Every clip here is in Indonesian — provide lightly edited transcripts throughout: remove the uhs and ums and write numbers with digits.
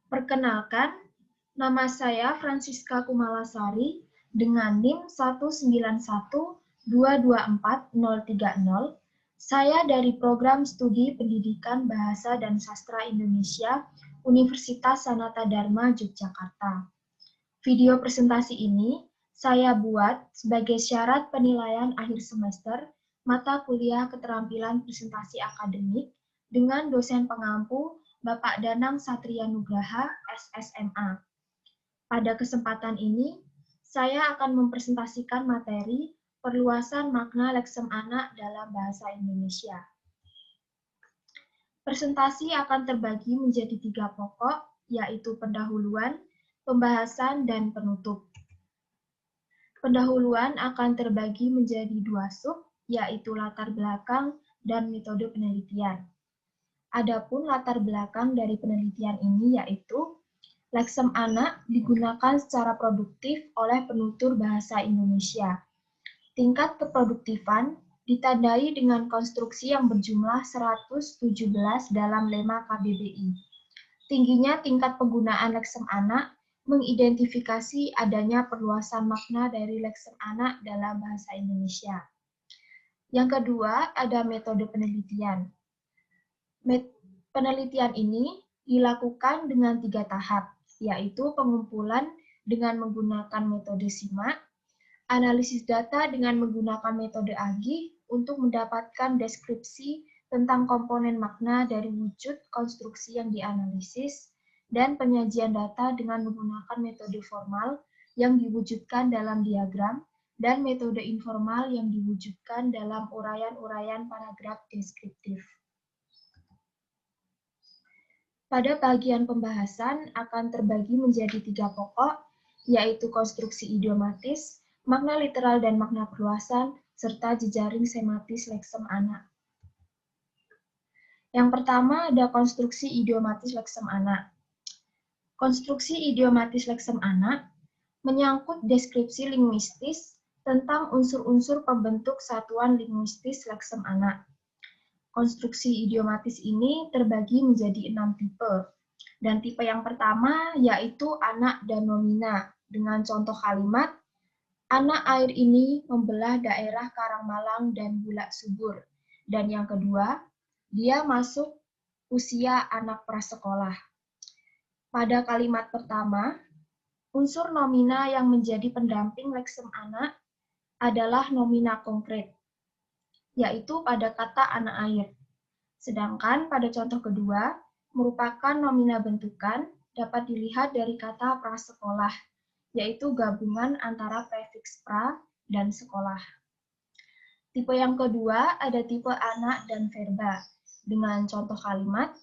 Perkenalkan, nama saya Francisca Kumalasari dengan NIM 191224030. Saya dari Program Studi Pendidikan Bahasa dan Sastra Indonesia, Universitas Sanata Dharma, Yogyakarta. Video presentasi ini saya buat sebagai syarat penilaian akhir semester mata kuliah keterampilan presentasi akademik dengan dosen pengampu Bapak Danang Satria Nugraha, SSMA. Pada kesempatan ini, saya akan mempresentasikan materi perluasan makna leksem anak dalam bahasa Indonesia. Presentasi akan terbagi menjadi 3 pokok, yaitu pendahuluan, pembahasan, dan penutup. Pendahuluan akan terbagi menjadi 2 sub, yaitu latar belakang dan metode penelitian. Adapun latar belakang dari penelitian ini yaitu leksem anak digunakan secara produktif oleh penutur bahasa Indonesia. Tingkat keproduktifan ditandai dengan konstruksi yang berjumlah 117 dalam lema KBBI. Tingginya tingkat penggunaan leksem anak mengidentifikasi adanya perluasan makna dari leksem anak dalam bahasa Indonesia. Yang kedua, ada metode penelitian. Penelitian ini dilakukan dengan 3 tahap, yaitu pengumpulan dengan menggunakan metode simak, analisis data dengan menggunakan metode Agih untuk mendapatkan deskripsi tentang komponen makna dari wujud konstruksi yang dianalisis, dan penyajian data dengan menggunakan metode formal yang diwujudkan dalam diagram, dan metode informal yang diwujudkan dalam uraian-uraian paragraf deskriptif. Pada bagian pembahasan akan terbagi menjadi 3 pokok, yaitu konstruksi idiomatis, makna literal dan makna perluasan, serta jejaring sematis leksem anak. Yang pertama ada konstruksi idiomatis leksem anak. Konstruksi idiomatis leksem anak menyangkut deskripsi linguistis tentang unsur-unsur pembentuk satuan linguistis leksem anak. Konstruksi idiomatis ini terbagi menjadi 6 tipe. Dan tipe yang pertama yaitu anak dan nomina dengan contoh kalimat, anak air ini membelah daerah Karangmalang dan Bulak Subur. Dan yang kedua, dia masuk usia anak prasekolah. Pada kalimat pertama, unsur nomina yang menjadi pendamping leksem anak adalah nomina konkret, yaitu pada kata anak air. Sedangkan pada contoh kedua, merupakan nomina bentukan dapat dilihat dari kata prasekolah, yaitu gabungan antara prefiks pra dan sekolah. Tipe yang kedua ada tipe anak dan verba, dengan contoh kalimat,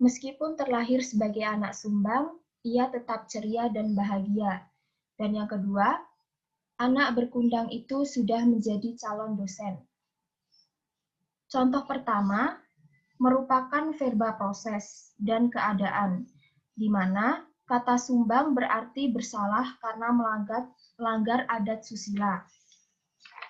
meskipun terlahir sebagai anak sumbang, ia tetap ceria dan bahagia. Dan yang kedua, anak berkundang itu sudah menjadi calon dosen. Contoh pertama, merupakan verba proses dan keadaan, di mana kata sumbang berarti bersalah karena melanggar adat susila.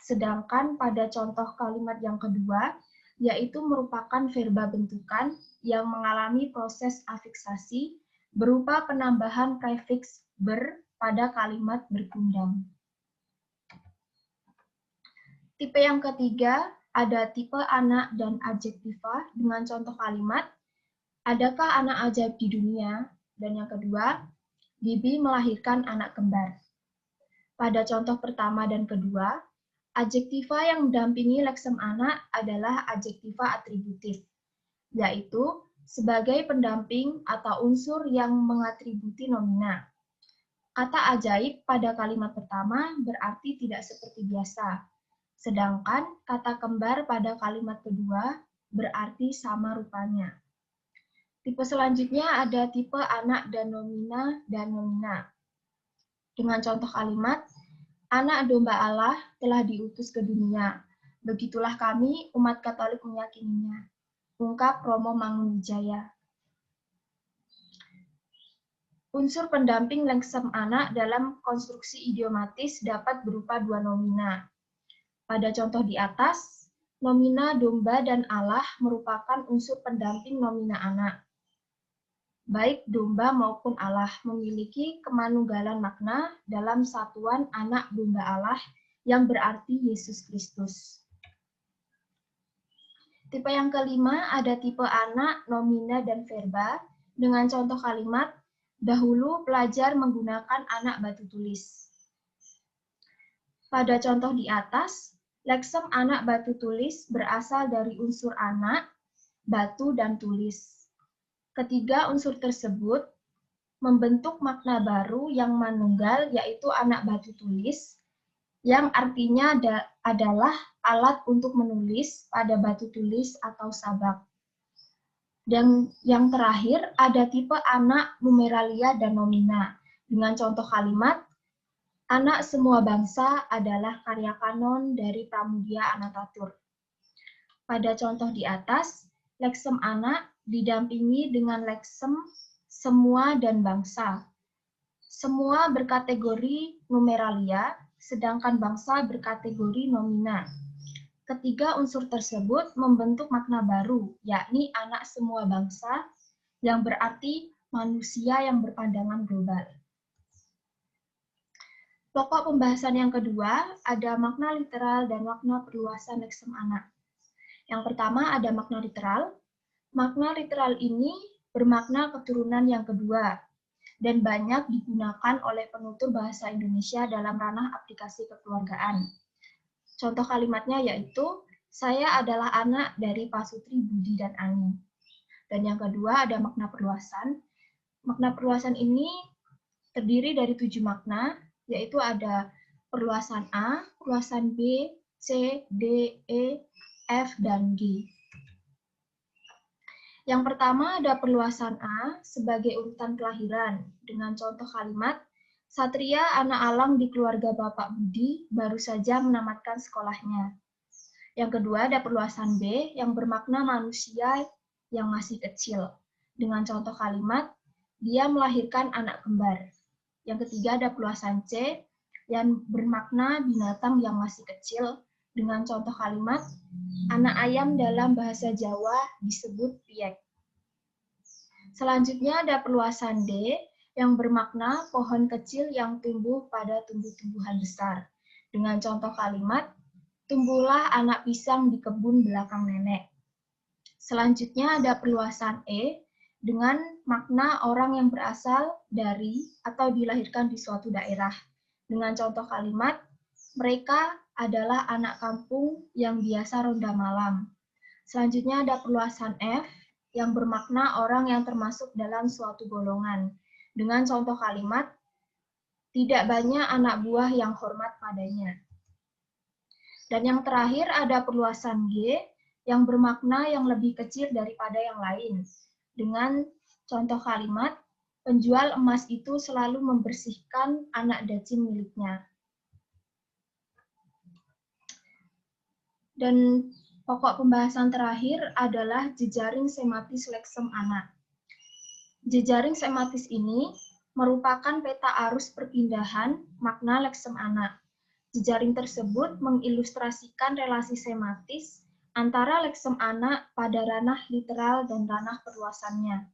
Sedangkan pada contoh kalimat yang kedua, yaitu merupakan verba bentukan yang mengalami proses afiksasi berupa penambahan prefiks ber pada kalimat berkundang. Tipe yang ketiga, ada tipe anak dan adjektiva dengan contoh kalimat, adakah anak ajaib di dunia? Dan yang kedua, Bibi melahirkan anak kembar. Pada contoh pertama dan kedua, adjektiva yang mendampingi leksem anak adalah adjektiva atributif, yaitu sebagai pendamping atau unsur yang mengatributi nomina. Kata ajaib pada kalimat pertama berarti tidak seperti biasa, sedangkan kata kembar pada kalimat kedua berarti sama rupanya. Tipe selanjutnya ada tipe anak dan nomina dengan contoh kalimat, anak domba Allah telah diutus ke dunia. Begitulah kami, umat Katolik meyakininya. Ungkap Romo Mangunwijaya. Unsur pendamping leksem anak dalam konstruksi idiomatis dapat berupa 2 nomina. Pada contoh di atas, nomina domba dan Allah merupakan unsur pendamping nomina anak. baik domba maupun Allah, memiliki kemanunggalan makna dalam satuan anak domba Allah yang berarti Yesus Kristus. Tipe yang kelima ada tipe anak, nomina, dan verba dengan contoh kalimat, dahulu pelajar menggunakan anak batu tulis. Pada contoh di atas, leksem anak batu tulis berasal dari unsur anak, batu, dan tulis. Ketiga unsur tersebut membentuk makna baru yang manunggal, yaitu anak batu tulis, yang artinya adalah alat untuk menulis pada batu tulis atau sabak. Dan yang terakhir ada tipe anak, numeralia, dan nomina. Dengan contoh kalimat, anak semua bangsa adalah karya kanon dari Pramudia Anantatur. Pada contoh di atas, leksem anak didampingi dengan leksem semua dan bangsa. Semua berkategori numeralia, sedangkan bangsa berkategori nomina. Ketiga unsur tersebut membentuk makna baru, yakni anak semua bangsa, yang berarti manusia yang berpandangan global. Pokok pembahasan yang kedua ada makna literal dan makna perluasan leksem anak. Yang pertama ada makna literal. Makna literal ini bermakna keturunan yang kedua dan banyak digunakan oleh penutur bahasa Indonesia dalam ranah aplikasi kekeluargaan. Contoh kalimatnya yaitu, saya adalah anak dari Pasutri, Budi, dan Ani. Dan yang kedua ada makna perluasan. Makna perluasan ini terdiri dari 7 makna, yaitu ada perluasan A, perluasan B, C, D, E, F, dan G. Yang pertama ada perluasan A sebagai urutan kelahiran dengan contoh kalimat, Satria anak alang di keluarga Bapak Budi baru saja menamatkan sekolahnya. Yang kedua ada perluasan B yang bermakna manusia yang masih kecil dengan contoh kalimat, dia melahirkan anak kembar. Yang ketiga ada perluasan C yang bermakna binatang yang masih kecil dengan contoh kalimat, anak ayam dalam bahasa Jawa disebut piek. Selanjutnya ada perluasan D yang bermakna pohon kecil yang tumbuh pada tumbuh-tumbuhan besar. Dengan contoh kalimat, tumbuhlah anak pisang di kebun belakang nenek. Selanjutnya ada perluasan E dengan makna orang yang berasal dari atau dilahirkan di suatu daerah. Dengan contoh kalimat, mereka adalah anak kampung yang biasa ronda malam. Selanjutnya ada perluasan F yang bermakna orang yang termasuk dalam suatu golongan. Dengan contoh kalimat, tidak banyak anak buah yang hormat padanya. Dan yang terakhir ada perluasan G yang bermakna yang lebih kecil daripada yang lain. Dengan contoh kalimat, penjual emas itu selalu membersihkan anak dacin miliknya. Dan pokok pembahasan terakhir adalah jejaring sematis leksem anak. Jejaring sematis ini merupakan peta arus perpindahan makna leksem anak. Jejaring tersebut mengilustrasikan relasi sematis antara leksem anak pada ranah literal dan ranah perluasannya.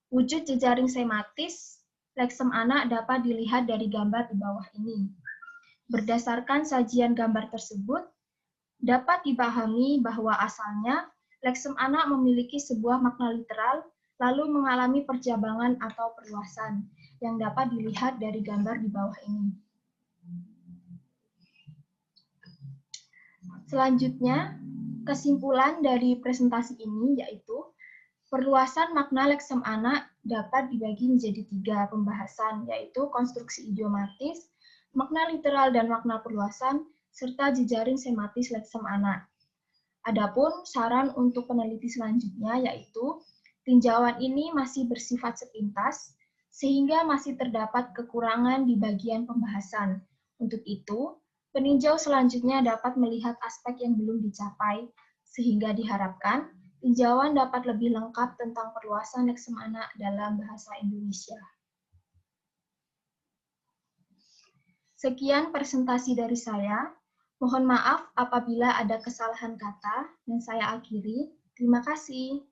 Wujud jejaring sematis leksem anak dapat dilihat dari gambar di bawah ini. Berdasarkan sajian gambar tersebut, dapat dipahami bahwa asalnya leksem anak memiliki sebuah makna literal lalu mengalami percabangan atau perluasan yang dapat dilihat dari gambar di bawah ini. Selanjutnya, kesimpulan dari presentasi ini yaitu perluasan makna leksem anak dapat dibagi menjadi 3 pembahasan, yaitu konstruksi idiomatis, makna literal dan makna perluasan, serta jejaring sematis leksem anak. Adapun saran untuk peneliti selanjutnya yaitu tinjauan ini masih bersifat sepintas, sehingga masih terdapat kekurangan di bagian pembahasan. Untuk itu, peninjau selanjutnya dapat melihat aspek yang belum dicapai, sehingga diharapkan tinjauan dapat lebih lengkap tentang perluasan leksem anak dalam bahasa Indonesia. Sekian presentasi dari saya. Mohon maaf apabila ada kesalahan kata, dan saya akhiri. Terima kasih.